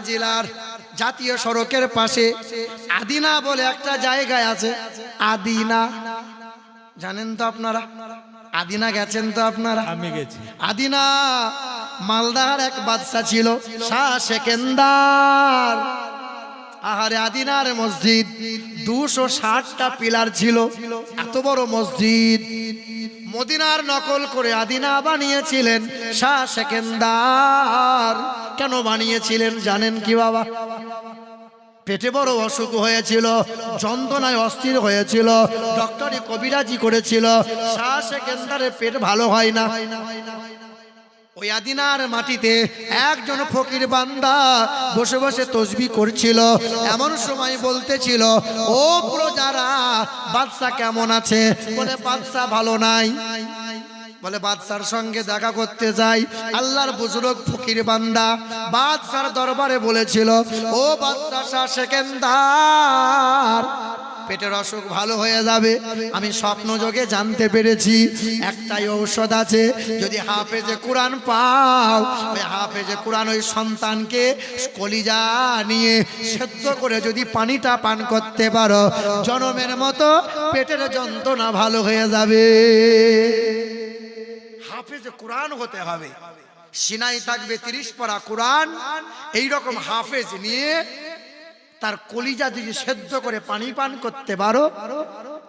জেলার জাতীয় সড়কের পাশে আদিনা বলে একটা জায়গায় আছে। আদিনা জানেন তো আপনারা? আদিনা গেছেন তো আপনারা? আমি গেছি। আদিনা মালদার এক বাদশা ছিল, শাহ সেকেন্দার। আহারে আদিনার মসজিদ 260টা পিলার ছিল, এত বড় মসজিদ। মদিনার নকল করে আদিনা বানিয়েছিলেন শাহ সেকেন্দার। কেন বানিয়েছিলেন জানেন কি বাবা? পেটে বড় অসুখ হয়েছিল, যন্ত্রণায় অস্থির হয়েছিল, ডক্টরি কবিরাজি করেছিল, শাহ সেকেন্দারের পেট ভালো হয় না। ওই আদিনার মাটিতে একজন ফকির বান্দা বসে বসে তসবিহ করছিল। এমন সময় বলতেছিল, ও প্রজারা, বাদশা কেমন আছে? বলে বাদশা ভালো নাই। বলে বাদশার সঙ্গে দেখা করতে যাই। আল্লাহর বুজুর্গ ফকির বান্দা বাদশার দরবারে বলেছিল, ও বাদশা শাহ সেকেন্দার, পেটের অসুখ ভালো হয়ে যাবে। আমি স্বপ্ন যোগে জানতে পেরেছি একটাই ঔষধ আছে, যদি হাফেজে কোরআন পাও, ওই হাফেজে কোরআন ওই সন্তানকে কলিজা নিয়ে সেদ্ধ করে যদি পানিটা পান করতে পারো, জনমের মতো পেটের যন্ত্রণা ভালো হয়ে যাবে। হাফেজে কোরআন হতে হবে, সিনাই থাকবে 30 পারা কোরআন। এইরকম হাফেজ নিয়ে তার কলিজা দিয়ে সেদ্ধ করে পানি পান করতে পারো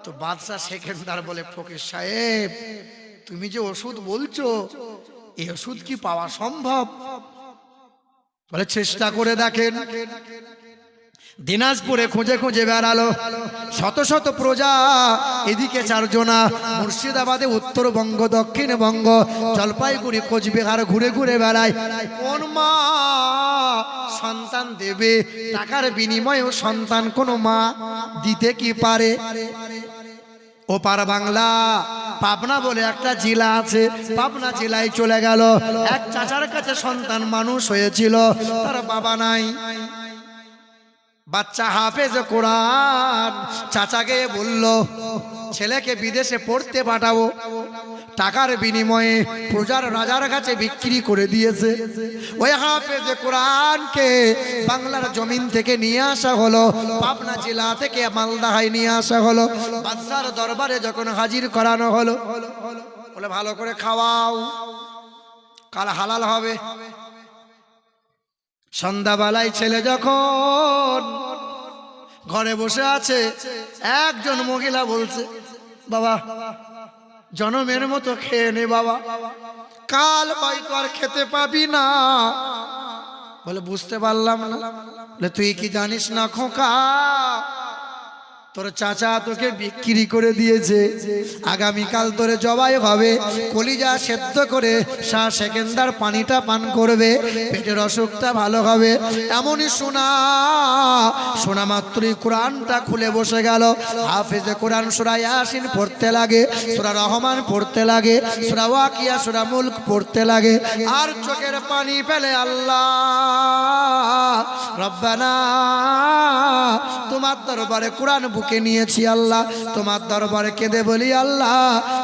তো। বাদশাহ সেকেন্দার বলে, ফকির সাহেব, তুমি যে ওষুধ বলছো, এই ওষুধ কি পাওয়া সম্ভব? বলে চেষ্টা করে দেখেন। দিনাজপুরে খুঁজে খুঁজে বেড়ালো, শত শত প্রজা, এদিকে 4 জনা, মুর্শিদাবাদে, উত্তরবঙ্গ, দক্ষিণবঙ্গ, জলপাইগুড়ি, কোচবিহার ঘুরে ঘুরে বেড়ায়। কোন মা সন্তান দেবে? টাকার বিনিময়েও সন্তান কোন মা দিতে কি পারে? ওপার বাংলা পাবনা বলে একটা জেলা আছে, পাবনা জেলায় চলে গেল। এক চাচার কাছে সন্তান মানুষ হয়েছিল, তার বাবা নাই। বাচ্চা হাফেজ কোরআন। চাচাকে বলল, ছেলেকে বিদেশে পড়তে পাঠাবো। টাকার বিনিময়ে প্রজার রাজার কাছে বিক্রি করে দিয়েছে। ওই হাফেজ কোরআনকে বাংলার জমিন থেকে নিয়ে আসা হলো, পাবনা জেলা থেকে মালদাহায় নিয়ে আসা হলো। বাদশার দরবারে যখন হাজির করানো হলো, বলে ভালো করে খাওয়াও, কাল হালাল হবে। সন্ধ্যাবেলায় ছেলে যখন ঘরে বসে আছে, একজন মহিলা বলছে, বাবা জনমের মতো খেয়ে নে বাবা, কাল হয়তো আর খেতে পাবি না। বলে বুঝতে পারলাম না। বলে তুই কি জানিস না খোকা, তোর চাচা তোকে বিক্রি করে দিয়েছে, আগামীকাল তোরে জবাই হবে, কলিজা সেদ্ধ করে শাহ সেকেন্দার পানিটা পান করবে, পেটের অসুখটা ভালো হবে। এমনই শোনা মাত্রই কোরআনটা খুলে বসে গেল। হাফেজে কোরআন সূরা ইয়াসিন পড়তে লাগে, সূরা রহমান পড়তে লাগে, সূরা ওয়াকিয়া, সূরা মুলক পড়তে লাগে। আর চোখের পানি ফেলে, আল্লাহ রব্বানা, তোমার দরবারে কোরআন বুকে নিয়েছি আল্লাহ, তোমার দরবারে কেঁদে বলি আল্লাহ,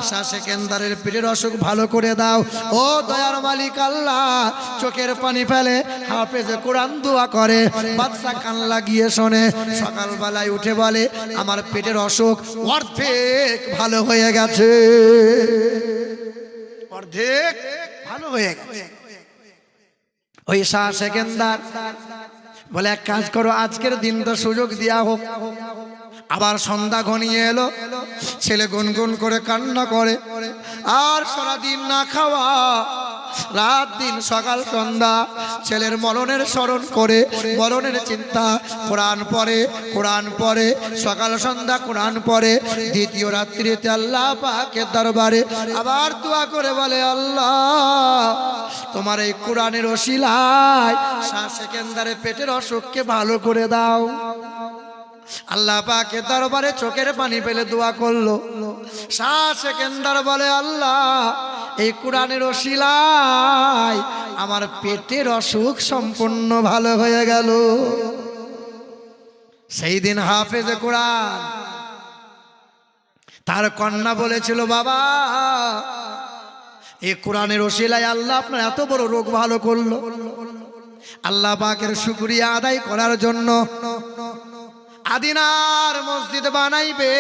শাহ সেকেন্দারের পেটের অসুখ ভালো করে দাও। ও দয়ার মালিক আল্লাহ, চোখের পানি ফেলে হাফেজে কোরআন দোয়া করে। বাদশা কান লাগিয়ে শোনে। সকালবেলায় উঠে বলে, আমার পেটের অসুখ অর্ধেক ভালো হয়ে গেছে, অর্ধেক ভালো হয়ে গেছে। ওই শাহ সেকেন্দার বলে, এক কাজ করো, আজকের দিনটা সুযোগ দেয়া হোক। আবার সন্ধ্যা ঘনিয়ে এলো, ছেলে গুনগুন করে কান্না করে, আর সারাদিন না খাওয়া, রাত দিন সকাল সন্ধ্যা ছেলের মরণের স্মরণ করে, মরণের চিন্তা। কোরআন পড়ে, কোরআন পড়ে, সকাল সন্ধ্যা কোরআন পড়ে। দ্বিতীয় রাত্রিতে আল্লাহ পাকের দরবারে আবার দোয়া করে বলে, আল্লাহ তোমার এই কোরআনের ওসিলায় শাহ সেকেন্দারের পেটের অসুখকে ভালো করে দাও। আল্লাহ পাকের দরবারে চোখের পানি ফেলে দোয়া করলো। শাহ সেকেন্দার বলে, আল্লাহ এই কোরআনের ওসিলায় আমার পেটের অসুখ সম্পূর্ণ ভালো হয়ে গেল। সেই দিন হাফেজে কোরআন তার কন্যা বলেছিল, বাবা এই কোরআনের ওসিলায় আল্লাহ আপনার এত বড় রোগ ভালো করলো, আল্লাহ পাকের শুকরিয়া আদায় করার জন্য আদিনার মসজিদ বানাইবে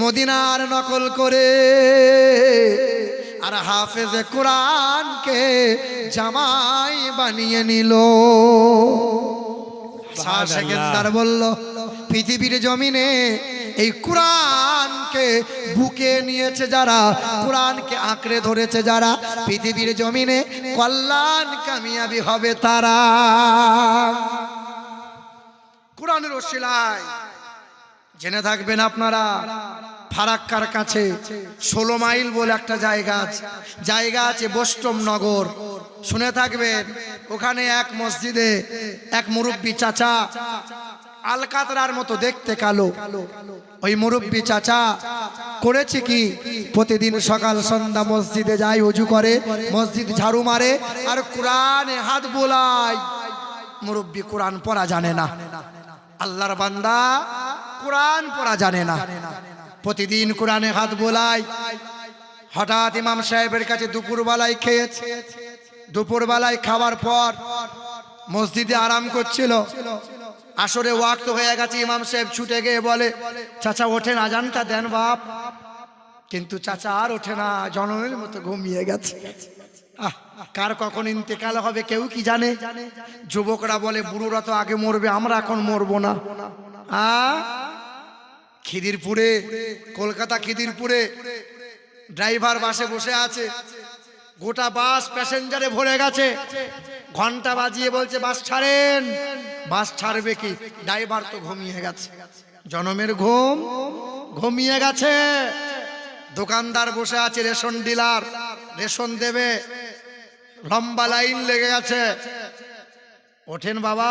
মদিনার নকল করে, আর হাফেজে কোরআনকে জামাই বানিয়ে নিল। শাহ সেকেন্দার বলল, পৃথিবীর জমিনে এই কোরআনকে বুকে নিয়েছে যারা, কোরআনকে আঁকড়ে ধরেছে যারা, পৃথিবীর জমিনে কল্যাণ কামিয়াবি হবে তারা। কোরআনের ওসিলায় জেনে থাকবেন আপনারা, ফারাক্কার কাছে 16 মাইল বলে একটা জায়গা আছে বৈষ্ণব নগর, শুনে থাকবেন। ওখানে এক মসজিদে এক মুরব্বী চাচা, আলকাতরার মতো দেখতে কালো, ওই মুরব্বী চাচা করেছে কি, প্রতিদিন সকাল সন্ধ্যা মসজিদে যায়, ওযু করে, মসজিদ ঝাড়ু মারে, আর কোরআনে হাত বোলায়। মুরব্বী কোরআন পড়া জানে না, আল্লাহর বান্দা কোরআন পড়া জানে না, প্রতিদিন কোরআনে হাত বোলায়। হঠাৎ ইমাম সাহেবের কাছে দুপুরবেলায় খেয়েছে, দুপুরবেলায় খাওয়ার পর মসজিদে আরাম করছিল, আসরে ওয়াক্ত হয়ে গেছে। ইমাম সাহেব ছুটে গিয়ে বলে, চাচা ওঠেন, আজানটা দেন বাপ। কিন্তু চাচা আর ওঠে না, জনমের মতো ঘুমিয়ে গেছে। কার কখন ইন্তেকাল হবে কেউ কি জানে? যুবকরা বলে, বুড়োরা তো আগে মরবে, আমরা এখন মরবো না। খিদিরপুরে, কলকাতা খিদিরপুরে ড্রাইভার বাসে বসে আছে, গোটা বাস প্যাসেঞ্জারে ভরে গেছে, ঘন্টা বাজিয়ে বলছে বাস ছাড়েন। বাস ছাড়বে কি, ড্রাইভার তো ঘুমিয়ে গেছে, জনমের ঘুম ঘুমিয়ে গেছে। দোকানদার বসে আছে, রেশন ডিলার, রেশন দেবে, লম্বা লাইন লেগে গেছে। ওঠেন বাবা,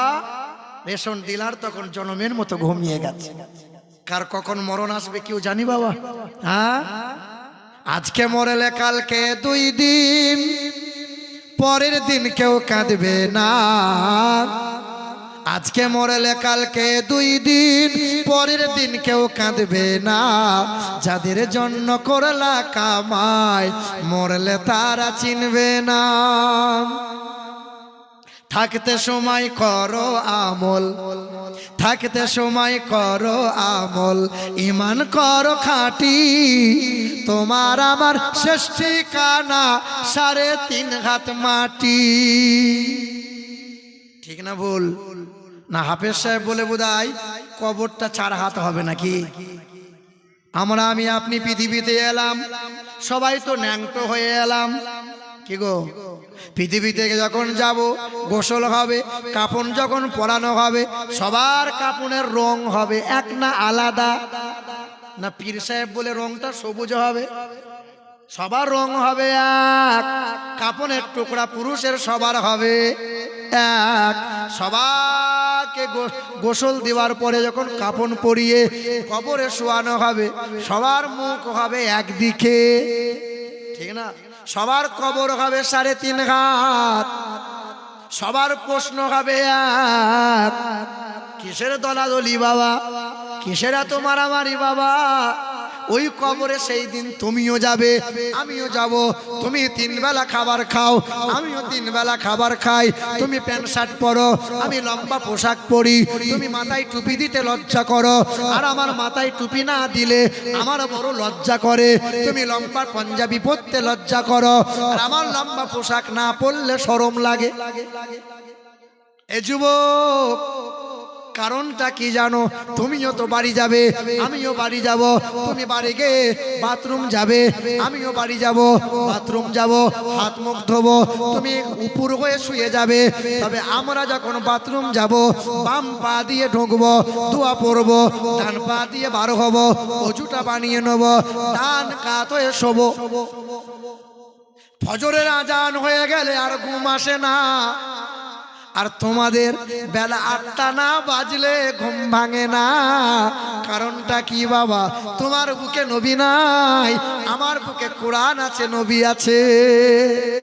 রেশন ডিলার তখন জনমের মতো ঘুমিয়ে গেছে। কার কখন মরণ আসবে কেউ জানি বাবা? আজকে মরলে কালকে 2 দিন, পরের দিন কেউ কাঁদবে না। আজকে মরলে কালকে 2 দিন, পরের দিন কেউ কাঁদবে না। যাদের জন্য করলা কামাই, মরলে তারা চিনবে না। থাকতে সময় করো আমল, থাকতে সময় করো আমল, ঈমান করো খাঁটি, তোমার আমার শেষ ঠিকানা 3.5 হাত মাটি। ঠিক না ভুল? না হাফেজ সাহেব বলে বোধহয় কবরটা 4 হাত হবে নাকি? আমি আপনি পৃথিবীতে এলাম, সবাই তো ন্যাংটো হয়ে এলাম। কি গো, পৃথিবী থেকে যখন যাব গোসল হবে, কাপড় যখন পরানো হবে, সবার কাপড়ের রং হবে এক না আলাদা? না পীর সাহেব বলে রংটা সবুজ হবে? সবার রং হবে এক। কাপড়ের টুকরা পুরুষের সবার হবে এক। সবাইকে গোসল দেওয়ার পরে যখন কাপড় পরিয়ে কবরে শোয়ানো হবে, সবার মুখ হবে একদিকে, ঠিক না? সবার কবর হবে 3.5 হাত, সবার প্রশ্ন হবে এক। কিসের দলাদলি বাবা, কিসের এত মারামারি বাবা? ওই কবরে সেই দিন তুমিও যাবে, আমিও যাব। তুমি 3 বেলা খাবার খাও, আমিও 3 বেলা খাবার খাই। তুমি প্যান্ট শার্ট পরো, আমি লম্বা পোশাক পরি। তুমি মাথায় টুপি দিতে লজ্জা করো, আর আমার মাথায় টুপি না দিলে আমার বড় লজ্জা করে। তুমি লম্বা পাঞ্জাবি পরতে লজ্জা করো, আর আমার লম্বা পোশাক না পরলে শরম লাগে। এ যুবক, কারণটা কি জানো? তুমিও তো বাড়ি যাবে, আমিও বাড়ি যাব। তুমি বাড়ি গিয়ে বাথরুম যাবে, আমিও বাড়ি যাব, বাথরুম যাব, হাত মুখ ধোবো। তুমি উপর হয়ে শুয়ে যাবে, তবে আমরা যখন বাথরুম যাব, বাম পা দিয়ে ঢুকবো, দোয়া পড়বো, ডান পা দিয়ে বার হব, অজুটা বানিয়ে নেব, ডান কাত হয়ে শোবো। ফজরের আজান হয়ে গেলে আর ঘুম আসে না। আর তোমাদের বেলা 8টা না বাজলে ঘুম ভাঙে না। কারণটা কি বাবা? তোমার বুকে নবী নাই, আমার বুকে কোরআন আছে, নবী আছে।